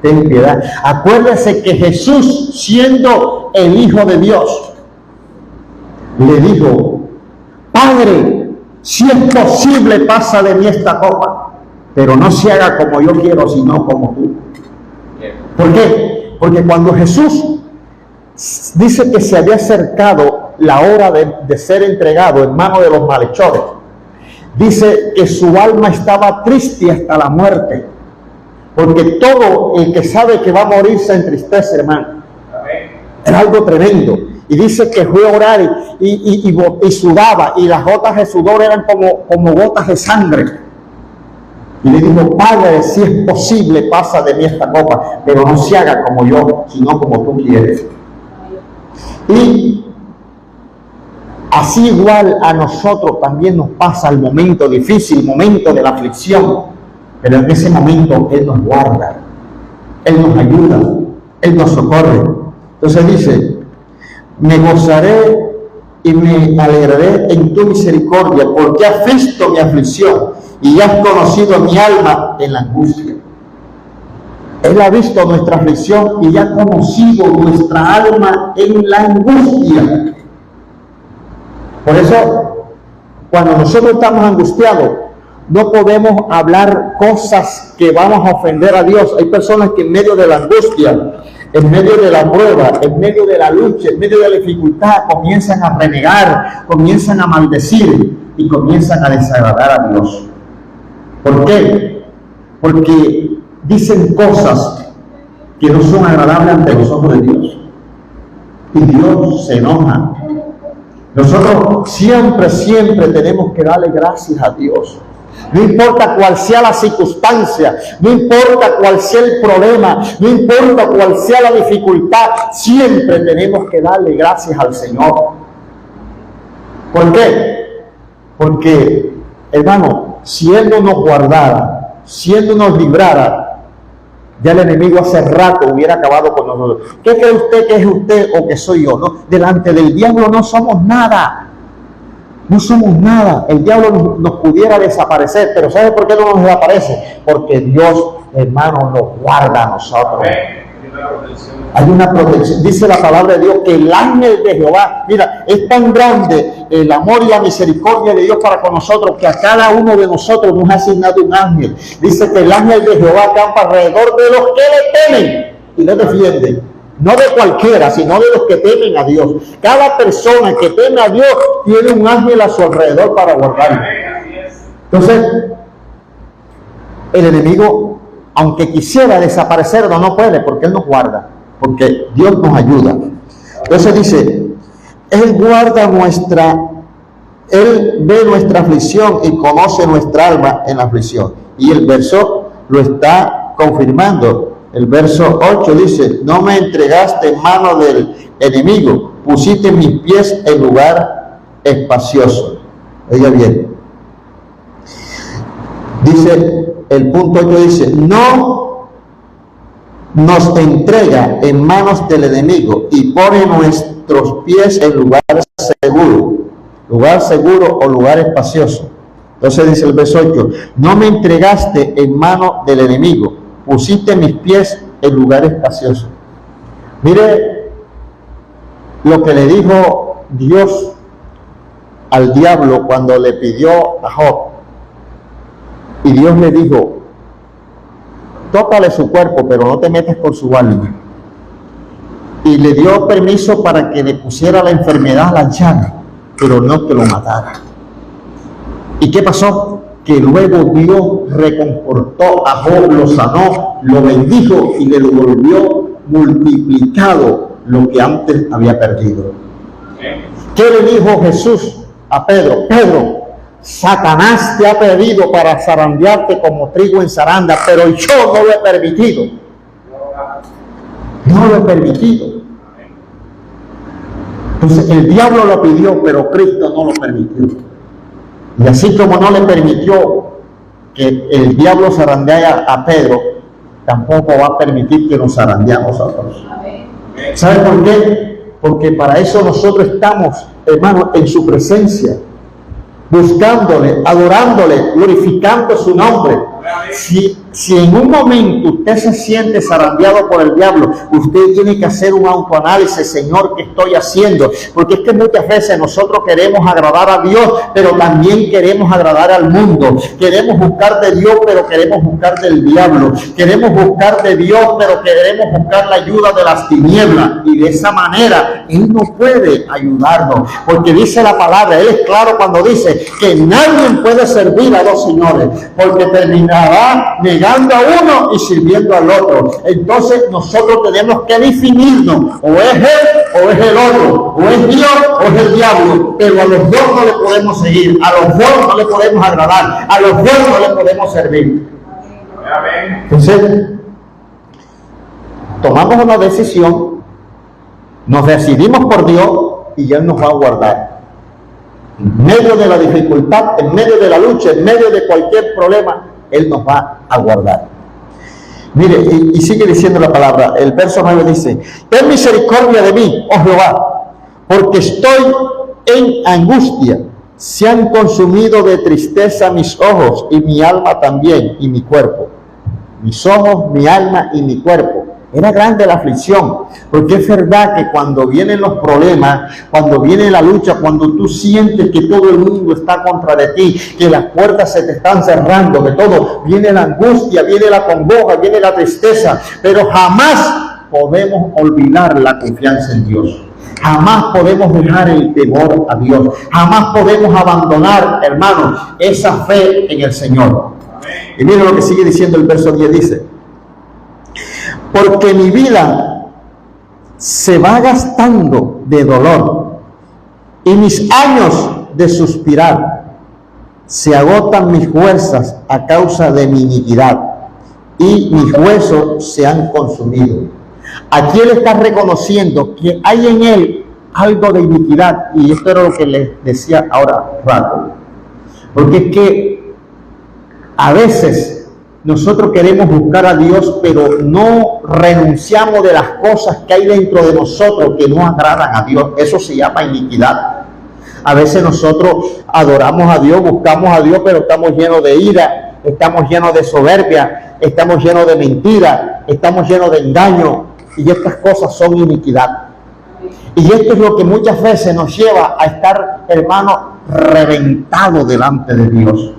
ten piedad. Acuérdese que Jesús, siendo el Hijo de Dios, le dijo: Padre, si es posible, pasa de mí esta copa, pero no se haga como yo quiero, sino como tú. ¿Por qué? Porque cuando Jesús dice que se había acercado la hora de ser entregado en manos de los malhechores, dice que su alma estaba triste hasta la muerte, porque todo el que sabe que va a morir se entristece, hermano. Era algo tremendo. Y dice que fue a orar y sudaba, y las gotas de sudor eran como gotas de sangre. Y le dijo: Padre, si es posible, pasa de mí esta copa, pero no se haga como yo, sino como tú quieres. Y así igual a nosotros también nos pasa el momento difícil, el momento de la aflicción, pero en ese momento Él nos guarda, Él nos ayuda, Él nos socorre. Entonces dice: me gozaré y me alegraré en tu misericordia, porque has visto mi aflicción y has conocido mi alma en la angustia. Él ha visto nuestra aflicción y ha conocido nuestra alma en la angustia. Por eso, cuando nosotros estamos angustiados, no podemos hablar cosas que vamos a ofender a Dios. Hay personas que en medio de la angustia, en medio de la prueba, en medio de la lucha, en medio de la dificultad, comienzan a renegar, comienzan a maldecir y comienzan a desagradar a Dios. ¿Por qué? Porque dicen cosas que no son agradables ante los ojos de Dios. Y Dios se enoja. Nosotros siempre tenemos que darle gracias a Dios. No importa cuál sea la circunstancia, no importa cuál sea el problema, no importa cuál sea la dificultad, siempre tenemos que darle gracias al Señor. ¿Por qué? Porque, hermano, si Él no nos guardara, si Él no nos librara, ya el enemigo hace rato hubiera acabado con nosotros. ¿Qué cree usted que es usted o que soy yo? ¿No? Delante del diablo no somos nada. No somos nada. El diablo nos pudiera desaparecer, pero ¿sabe por qué no nos desaparece? Porque Dios, hermano, nos guarda a nosotros. Hay una protección. Dice la palabra de Dios que el ángel de Jehová, mira, es tan grande el amor y la misericordia de Dios para con nosotros, que a cada uno de nosotros nos ha asignado un ángel. Dice que el ángel de Jehová campa alrededor de los que le temen y le defienden. No de cualquiera, sino de los que temen a Dios. Cada persona que teme a Dios tiene un ángel a su alrededor para guardarlo. Entonces, el enemigo, aunque quisiera desaparecernos, no puede, porque Él nos guarda, porque Dios nos ayuda. Entonces dice: Él guarda Él ve nuestra aflicción y conoce nuestra alma en la aflicción. Y el verso lo está confirmando. El verso 8 dice: no me entregaste en mano del enemigo, pusiste mis pies en lugar espacioso. Oiga bien. Dice, el punto 8 dice: no nos entrega en manos del enemigo y pone nuestros pies en lugar seguro o lugar espacioso. Entonces dice el verso 8: no me entregaste en mano del enemigo, pusiste mis pies en lugar espacioso. Mire lo que le dijo Dios al diablo cuando le pidió a Job. Y Dios le dijo: tócale su cuerpo, pero no te metes con su alma. Y le dio permiso para que le pusiera la enfermedad a la llaga, pero no que lo matara. ¿Y qué pasó? Que luego Dios reconfortó a Job, lo sanó, lo bendijo y le devolvió multiplicado lo que antes había perdido. ¿Qué le dijo Jesús a Pedro? Pedro, Satanás te ha pedido para zarandearte como trigo en zaranda, pero yo no lo he permitido. No lo he permitido. Entonces el diablo lo pidió, pero Cristo no lo permitió. Y así como no le permitió que el diablo zarandea a Pedro, tampoco va a permitir que nos zarandeamos a nosotros. ¿Sabe por qué? Porque para eso nosotros estamos, hermanos, en su presencia, buscándole, adorándole, glorificando su nombre. Si en un momento usted se siente zarandeado por el diablo, usted tiene que hacer un autoanálisis. Señor, ¿qué estoy haciendo? Porque es que muchas veces nosotros queremos agradar a Dios, pero también queremos agradar al mundo. Queremos buscar de Dios, pero queremos buscar del diablo. Queremos buscar de Dios, pero queremos buscar la ayuda de las tinieblas. Y de esa manera Él no puede ayudarnos, porque dice la palabra, Él es claro cuando dice que nadie puede servir a dos señores, porque terminará negando a uno y sirviendo al otro. Entonces nosotros tenemos que definirnos, o es Él o es el otro, o es Dios o es el diablo, pero a los dos no le podemos seguir, a los dos no le podemos agradar, a los dos no le podemos servir. Entonces tomamos una decisión, nos decidimos por Dios y Él nos va a guardar. En medio de la dificultad, en medio de la lucha, en medio de cualquier problema, Él nos va a guardar. Mire, y sigue diciendo la palabra. El verso 9 dice: ten misericordia de mí, oh Jehová, porque estoy en angustia. Se han consumido de tristeza mis ojos y mi alma también, y mi cuerpo. Mis ojos, mi alma y mi cuerpo. Era grande la aflicción, porque es verdad que cuando vienen los problemas, cuando viene la lucha, cuando tú sientes que todo el mundo está contra de ti, que las puertas se te están cerrando, que todo, viene la angustia, viene la congoja, viene la tristeza, pero jamás podemos olvidar la confianza en Dios. Jamás podemos dejar el temor a Dios. Jamás podemos abandonar, hermanos, esa fe en el Señor. Y miren lo que sigue diciendo el verso 10, dice: porque mi vida se va gastando de dolor y mis años de suspirar. Se agotan mis fuerzas a causa de mi iniquidad y mis huesos se han consumido. Aquí él está reconociendo que hay en él algo de iniquidad, y esto era lo que les decía ahora rato. Porque es que a veces nosotros queremos buscar a Dios, pero no renunciamos de las cosas que hay dentro de nosotros que no agradan a Dios. Eso se llama iniquidad. A veces nosotros adoramos a Dios, buscamos a Dios, pero estamos llenos de ira, estamos llenos de soberbia, estamos llenos de mentira, estamos llenos de engaño, y estas cosas son iniquidad. Y esto es lo que muchas veces nos lleva a estar, hermanos, reventados delante de Dios,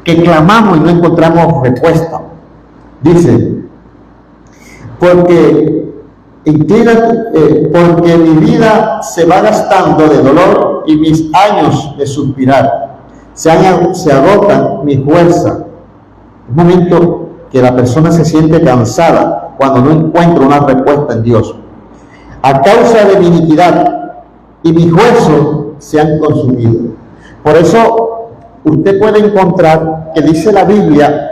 que clamamos y no encontramos respuesta. Dice: porque mi vida se va gastando de dolor y mis años de suspirar. Se agotan mis fuerzas. Un momento que la persona se siente cansada cuando no encuentra una respuesta en Dios. A causa de mi iniquidad y mis huesos se han consumido. Por eso usted puede encontrar que dice la Biblia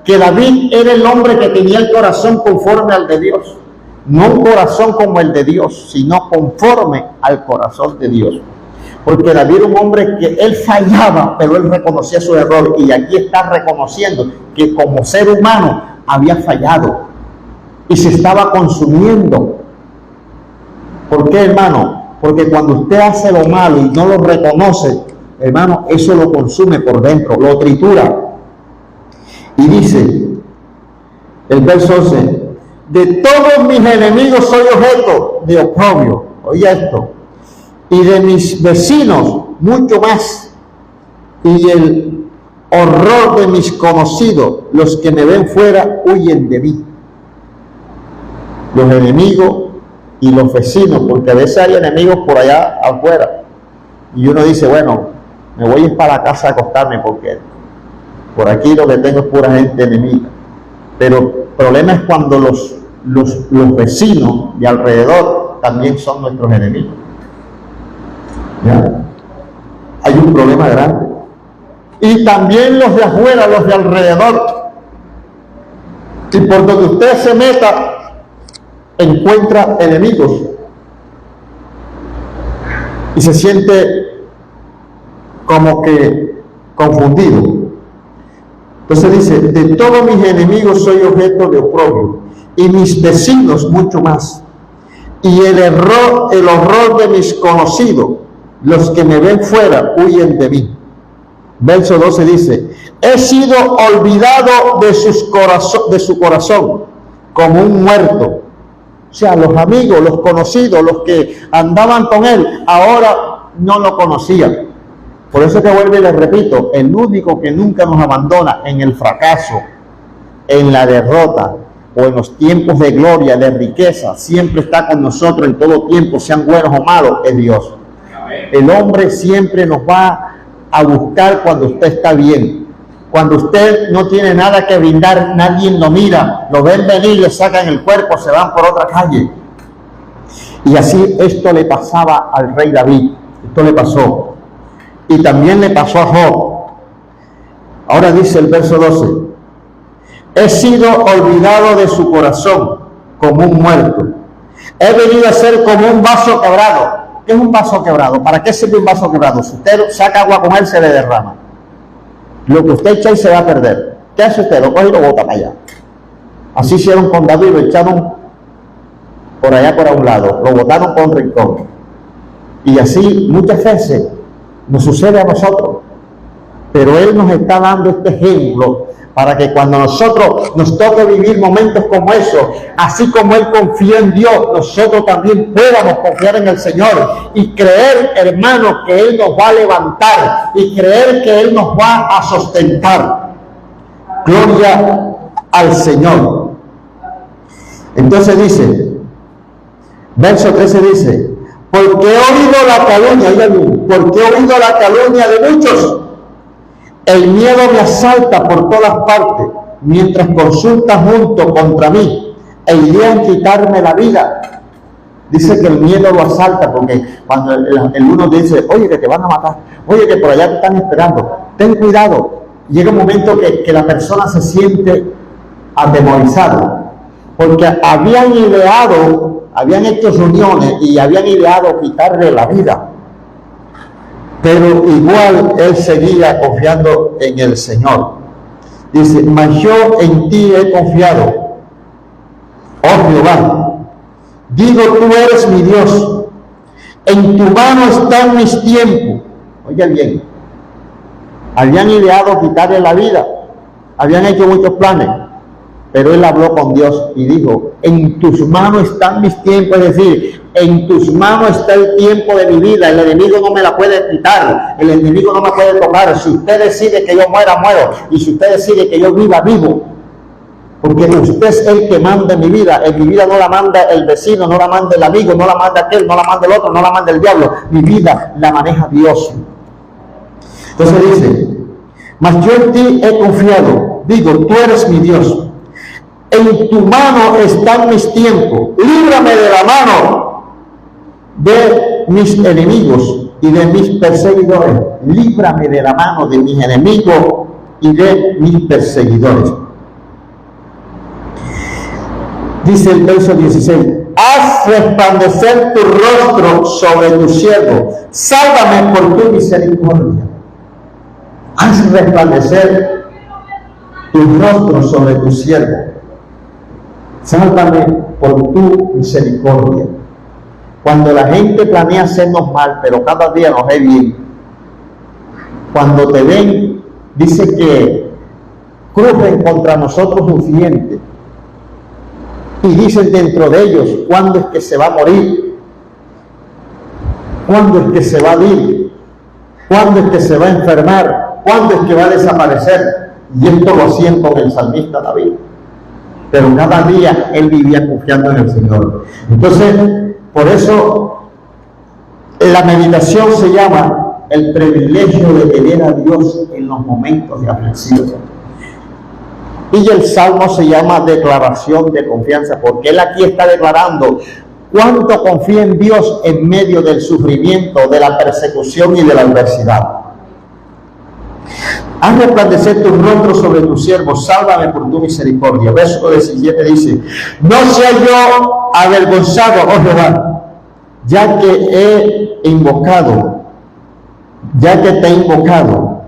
que David era el hombre que tenía el corazón conforme al de Dios. No un corazón como el de Dios, sino conforme al corazón de Dios. Porque David era un hombre que él fallaba, pero él reconocía su error. Y aquí está reconociendo que como ser humano había fallado y se estaba consumiendo. ¿Por qué, hermano? Porque cuando usted hace lo malo y no lo reconoce, hermano, eso lo consume por dentro, lo tritura. Y dice el verso 11: de todos mis enemigos soy objeto de oprobio. Oye esto: y de mis vecinos mucho más, y el horror de mis conocidos, los que me ven fuera, huyen de mí. Los enemigos y los vecinos, porque a veces hay enemigos por allá afuera, y uno dice, bueno, me voy para la casa a acostarme porque por aquí lo que tengo es pura gente enemiga. Pero el problema es cuando los vecinos de alrededor también son nuestros enemigos. ¿Ya? Hay un problema grande. y también los de afuera, los de alrededor. Y por donde usted se meta, encuentra enemigos. Y se siente como que confundido. Entonces dice, de todos mis enemigos soy objeto de oprobio, y mis vecinos mucho más. Y el horror de mis conocidos, los que me ven fuera, huyen de mí. Verso 12 dice, he sido olvidado de su corazón, como un muerto. O sea, los amigos, los conocidos, los que andaban con él, ahora no lo conocían. Por eso que vuelvo y les repito, el único que nunca nos abandona en el fracaso, en la derrota o en los tiempos de gloria, de riqueza, siempre está con nosotros en todo tiempo, sean buenos o malos, es Dios. El hombre siempre nos va a buscar cuando usted está bien. Cuando usted no tiene nada que brindar, nadie lo mira, lo ven venir, le sacan el cuerpo, se van por otra calle. Y así esto le pasaba al rey David, esto le pasó. Y también le pasó a Job. Ahora dice el verso 12, he sido olvidado de su corazón como un muerto. He venido a ser como un vaso quebrado. ¿Qué es un vaso quebrado? ¿Para qué sirve un vaso quebrado? Si usted saca agua con él, se le derrama. Lo que usted echa y se va a perder. ¿Qué hace usted? Lo coge y lo bota para allá. Así hicieron con David, lo echaron por allá por un lado, lo botaron por un rincón. Y así muchas veces nos sucede a nosotros. Pero Él nos está dando este ejemplo para que cuando nosotros nos toque vivir momentos como esos, así como Él confía en Dios, nosotros también podamos confiar en el Señor y creer, hermanos, que Él nos va a levantar y creer que Él nos va a sustentar. Gloria al Señor. Entonces dice, verso 13 dice, porque he oído la calumnia, porque he oído la calumnia de muchos. El miedo me asalta por todas partes, mientras consulta junto contra mí e idean quitarme la vida. Dice que el miedo lo asalta porque cuando el uno dice, oye, que te van a matar, oye, que por allá te están esperando, ten cuidado. Llega un momento que la persona se siente atemorizada, porque habían hecho reuniones y habían ideado quitarle la vida. Pero igual él seguía confiando en el Señor. Dice, mas yo en ti he confiado, oh Jehová. Digo, tú eres mi Dios. En tu mano están mis tiempos. Oiga bien, habían ideado quitarle la vida, habían hecho muchos planes, pero él habló con Dios y dijo, en tus manos están mis tiempos, es decir, en tus manos está el tiempo de mi vida, el enemigo no me la puede quitar, el enemigo no me puede tocar. Si usted decide que yo muera, muero, y si usted decide que yo viva, vivo, porque usted es el que manda en mi vida no la manda el vecino, no la manda el amigo, no la manda aquel, no la manda el otro, no la manda el diablo, mi vida la maneja Dios. Entonces dice, mas yo en ti he confiado, digo, tú eres mi Dios. En tu mano están mis tiempos, líbrame de la mano de mis enemigos y de mis perseguidores. Líbrame de la mano de mis enemigos y de mis perseguidores. Dice el verso 16, haz resplandecer tu rostro sobre tu siervo, sálvame por tu misericordia. Haz resplandecer tu rostro sobre tu siervo, sálvame por tu misericordia. Cuando la gente planea hacernos mal, pero cada día nos ve bien. Cuando te ven, dice que crujen contra nosotros un diente. Y dicen dentro de ellos, ¿cuándo es que se va a morir? ¿Cuándo es que se va a ir? ¿Cuándo es que se va a enfermar? ¿Cuándo es que va a desaparecer? Y esto lo hacían con el salmista David. Pero cada día él vivía confiando en el Señor. Entonces, por eso la meditación se llama el privilegio de tener a Dios en los momentos de aflicción. Y el salmo se llama declaración de confianza, porque él aquí está declarando cuánto confía en Dios en medio del sufrimiento, de la persecución y de la adversidad. Haz resplandecer tu rostro sobre tu siervo, sálvame por tu misericordia. Verso 17 dice: no sea yo avergonzado, oh Jehová, ya que te he invocado.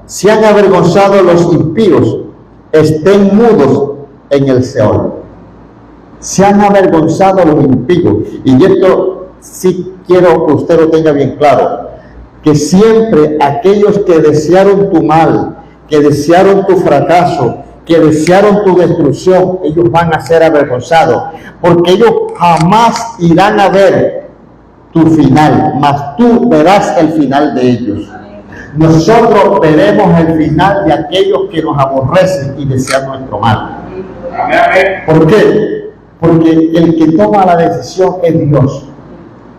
Sean avergonzados los impíos, estén mudos en el Seol. Sean avergonzados los impíos. Y esto sí quiero que usted lo tenga bien claro, que siempre aquellos que desearon tu mal, que desearon tu fracaso, que desearon tu destrucción, ellos van a ser avergonzados, porque ellos jamás irán a ver tu final, mas tú verás el final de ellos. Nosotros veremos el final de aquellos que nos aborrecen y desean nuestro mal. ¿Por qué? Porque el que toma la decisión es Dios,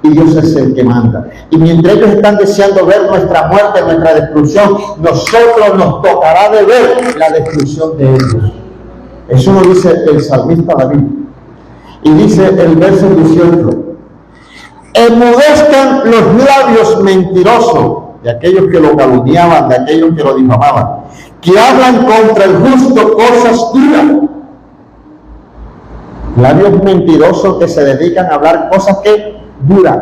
y Dios es el que manda. Y mientras ellos están deseando ver nuestra muerte, nuestra destrucción, nosotros nos tocará de ver la destrucción de ellos. Eso lo dice el salmista David. Y dice el verso 18: enmudezcan los labios mentirosos de aquellos que lo calumniaban, de aquellos que lo difamaban, que hablan contra el justo cosas duras. Labios mentirosos que se dedican a hablar cosas que duras,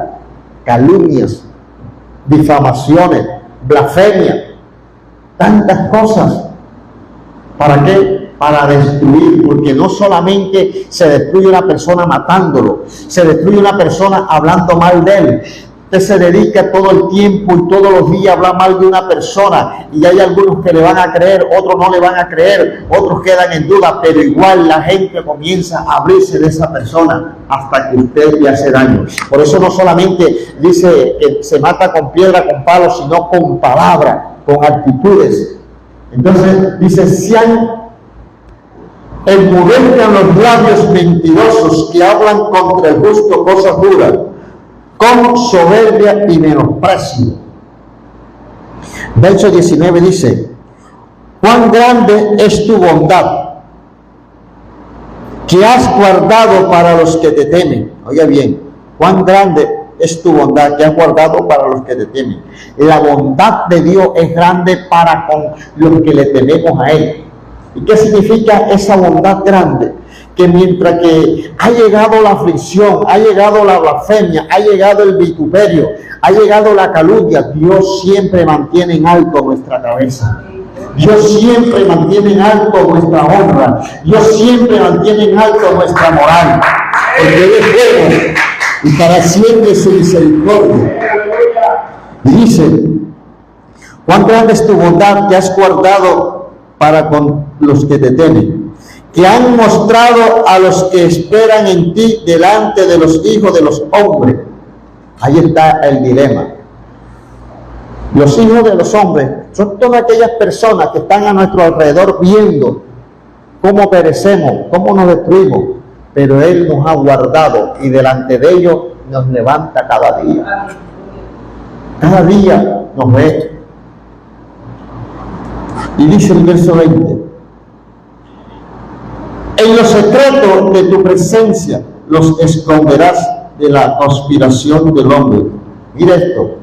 calumnias, difamaciones, blasfemia, tantas cosas. ¿Para qué? Para destruir, porque no solamente se destruye una persona matándolo, se destruye una persona hablando mal de él. Usted se dedica todo el tiempo y todos los días a hablar mal de una persona, y hay algunos que le van a creer, otros no le van a creer, otros quedan en duda, pero igual la gente comienza a abrirse de esa persona hasta que usted le hace daño. Por eso no solamente dice que se mata con piedra, con palos, sino con palabras, con actitudes. Entonces dice: enmudezcan los labios mentirosos que hablan contra el justo cosas duras, con soberbia y menosprecio. Verso 19 dice: cuán grande es tu bondad, que has guardado para los que te temen. Oiga bien, cuán grande es tu bondad que has guardado para los que te temen. La bondad de Dios es grande para con los que le tememos a Él. ¿Y qué significa esa bondad grande? Que mientras que ha llegado la aflicción, ha llegado la blasfemia, ha llegado el vituperio, ha llegado la calumnia, Dios siempre mantiene en alto nuestra cabeza. Dios siempre mantiene en alto nuestra honra. Dios siempre mantiene en alto nuestra moral. Porque Él es bueno y para siempre su misericordia. Y dice: cuán grande es tu bondad que has guardado para con los que te temen, que han mostrado a los que esperan en ti delante de los hijos de los hombres. Ahí está el dilema. Los hijos de los hombres son todas aquellas personas que están a nuestro alrededor viendo cómo perecemos, cómo nos destruimos, pero Él nos ha guardado y delante de ellos nos levanta cada día. Cada día nos ve. Y dice el verso 20: en los secretos de tu presencia los esconderás de la conspiración del hombre. Mira esto: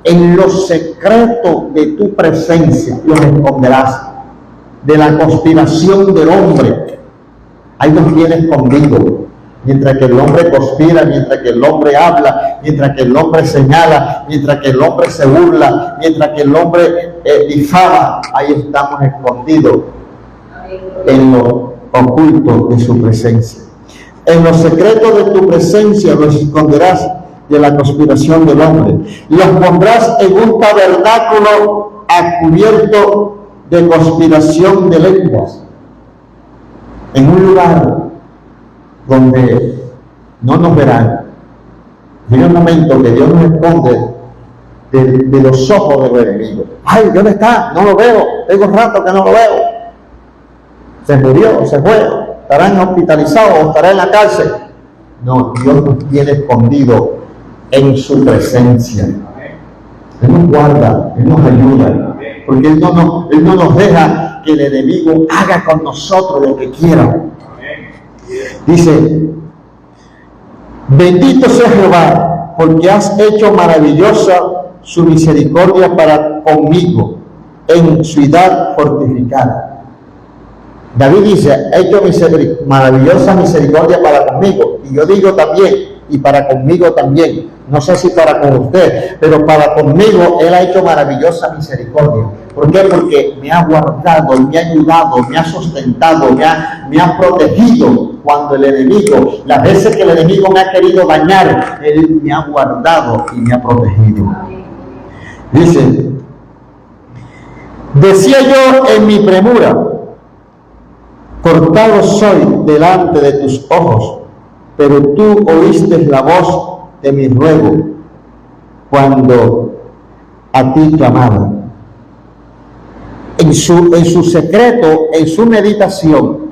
en los secretos de tu presencia los esconderás de la conspiración del hombre. Ahí nos tiene escondido. Mientras que el hombre conspira, mientras que el hombre habla, mientras que el hombre señala, mientras que el hombre se burla, mientras que el hombre difama, ahí estamos escondidos en lo oculto de su presencia. En los secretos de tu presencia los esconderás de la conspiración del hombre. Los pondrás en un tabernáculo a cubierto de conspiración de lenguas. En un lugar donde no nos verán. Llega un momento que Dios nos esconde de los ojos de los enemigos. Ay, ¿dónde está? No lo veo. Tengo rato que no lo veo. Se murió, se fue. Estarán hospitalizados o estará en la cárcel. No, Dios nos tiene escondido en su presencia. Él nos guarda, Él nos ayuda, porque Él no nos deja que el enemigo haga con nosotros lo que quiera. Dice: bendito sea Jehová, porque has hecho maravillosa su misericordia para conmigo, en ciudad fortificada. David dice, ha hecho maravillosa misericordia para conmigo. Y yo digo también, y para conmigo también. No sé si para con usted, pero para conmigo Él ha hecho maravillosa misericordia. ¿Por qué? Porque me ha guardado, me ha ayudado, me ha sustentado, me ha protegido cuando el enemigo, las veces que el enemigo me ha querido dañar, Él me ha guardado y me ha protegido. Dice, decía yo en mi premura, cortado soy delante de tus ojos, pero tú oíste la voz de mi ruego cuando a ti clamaba. En su secreto, en su meditación,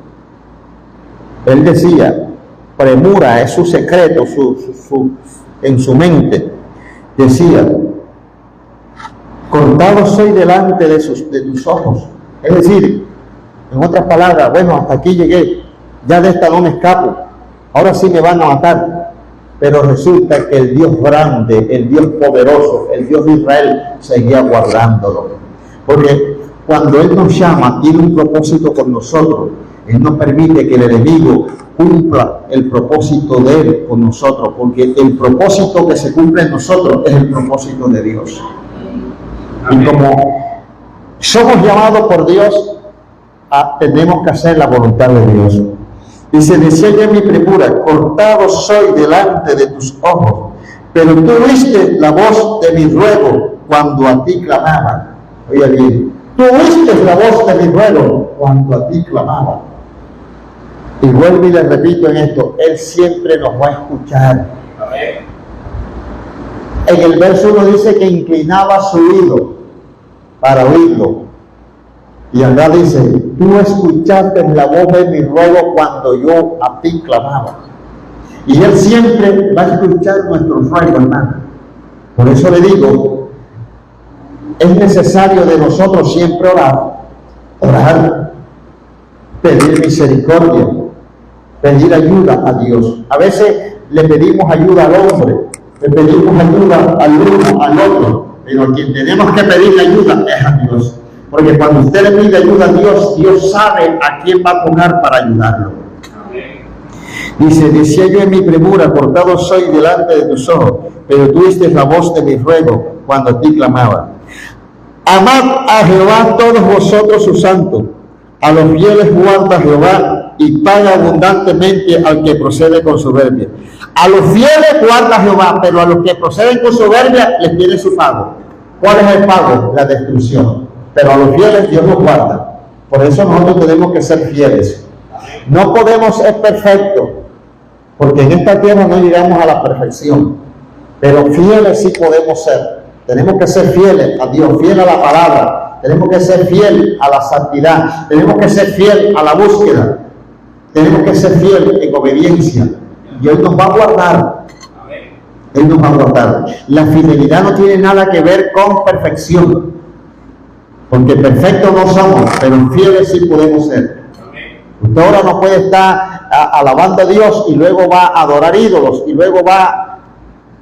él decía, premura es su secreto, en su mente, decía, cortado soy delante de tus ojos. Es decir, en otras palabras, bueno, hasta aquí llegué, ya de esta no me escapo, ahora sí me van a matar. Pero resulta que el Dios grande, el Dios poderoso, el Dios de Israel, seguía guardándolo. Porque cuando Él nos llama, tiene un propósito con nosotros. Él no permite que el enemigo cumpla el propósito de Él con nosotros, porque el propósito que se cumple en nosotros es el propósito de Dios. Y como somos llamados por Dios, tenemos que hacer la voluntad de Dios. Dice, decía yo en mi premura, cortado soy delante de tus ojos, pero tú oíste la voz de mi ruego cuando a ti clamaba. Oiga bien, tú oíste la voz de mi ruego cuando a ti clamaba. Y vuelvo y le repito en esto, Él siempre nos va a escuchar. En el verso 1 dice que inclinaba su oído para oírlo. Y acá dice, tú escuchaste la voz de mi ruego cuando yo a ti clamaba. Y Él siempre va a escuchar nuestro ruego, hermano. Por eso le digo, es necesario de nosotros siempre orar, pedir misericordia, pedir ayuda a Dios. A veces le pedimos ayuda al hombre, le pedimos ayuda al uno, al otro, pero a quien tenemos que pedir ayuda es a Dios. Porque cuando usted le pide ayuda a Dios, Dios sabe a quién va a tocar para ayudarlo. Dice, decía yo en mi premura, cortado soy delante de tus ojos, pero tú oíste la voz de mi ruego cuando a ti clamaba. Amad a Jehová todos vosotros sus santos, a los fieles guarda Jehová y paga abundantemente al que procede con soberbia. A los fieles guarda Jehová, pero a los que proceden con soberbia les tiene su pago. ¿Cuál es el pago? La destrucción. Pero a los fieles Dios los guarda. Por eso nosotros tenemos que ser fieles. No podemos ser perfectos, porque en esta tierra no llegamos a la perfección, pero fieles sí podemos ser. Tenemos que ser fieles a Dios, fieles a la palabra, tenemos que ser fieles a la santidad, tenemos que ser fieles a la búsqueda, tenemos que ser fieles en obediencia, y Él nos va a guardar. Él nos va a guardar. La fidelidad no tiene nada que ver con perfección, porque perfectos no somos, pero fieles sí podemos ser. Usted ahora no puede estar alabando a Dios y luego va a adorar ídolos y luego va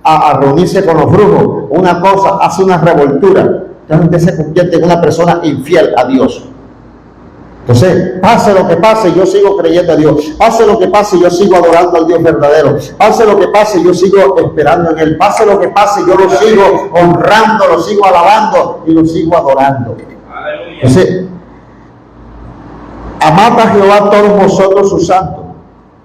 a reunirse con los brujos. Una cosa hace una revoltura. Entonces usted se convierte en una persona infiel a Dios. Entonces, pase lo que pase, yo sigo creyendo a Dios. Pase lo que pase, yo sigo adorando al Dios verdadero. Pase lo que pase, yo sigo esperando en Él. Pase lo que pase, yo lo sigo honrando, lo sigo alabando y lo sigo adorando. Entonces, amad a Jehová todos vosotros sus santos,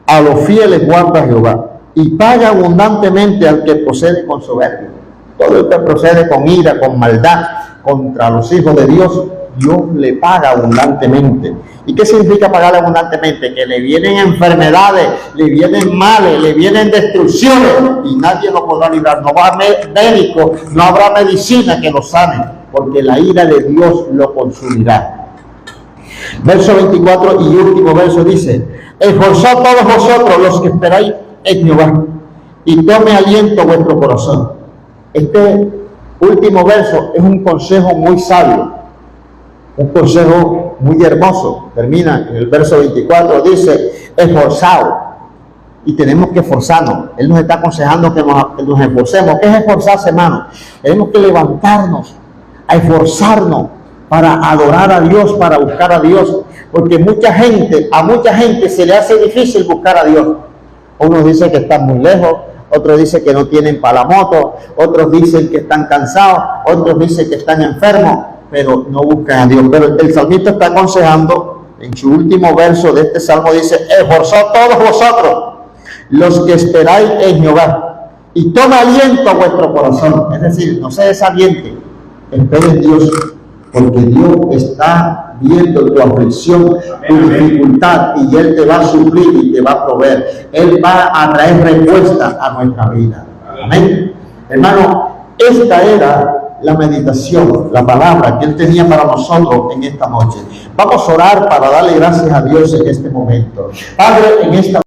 a los fieles guarda Jehová, y paga abundantemente al que procede con soberbia. Todo el que procede con ira, con maldad contra los hijos de Dios, Dios le paga abundantemente. ¿Y qué significa pagar abundantemente? Que le vienen enfermedades, le vienen males, le vienen destrucciones y nadie lo podrá librar. No va a haber médico, no habrá medicina que lo sane, porque la ira de Dios lo consumirá. Verso 24 y último verso dice: esforzad todos vosotros los que esperáis en Jehová, y tome aliento vuestro corazón. Este último verso es un consejo muy sabio, un consejo muy hermoso. Termina en el verso 24, dice: esforzaos, y tenemos que esforzarnos. Él nos está aconsejando que nos esforcemos. ¿Qué es esforzarse, hermano? Tenemos que levantarnos a esforzarnos para adorar a Dios, para buscar a Dios, porque a mucha gente se le hace difícil buscar a Dios. Unos dicen que están muy lejos, otros dicen que no tienen para la moto, otros dicen que están cansados, otros dicen que están enfermos, pero no buscan a Dios. Pero el salmista está aconsejando, en su último verso de este salmo dice: esforzaos todos vosotros, los que esperáis en Jehová, y toma aliento a vuestro corazón. Es decir, no se desaliente, espere en Dios, porque Dios está viendo tu aflicción, tu dificultad, y Él te va a suplir y te va a proveer. Él va a traer respuesta a nuestra vida. Amén. Hermano, esta era la meditación, la palabra que Él tenía para nosotros en esta noche. Vamos a orar para darle gracias a Dios en este momento. Padre, en esta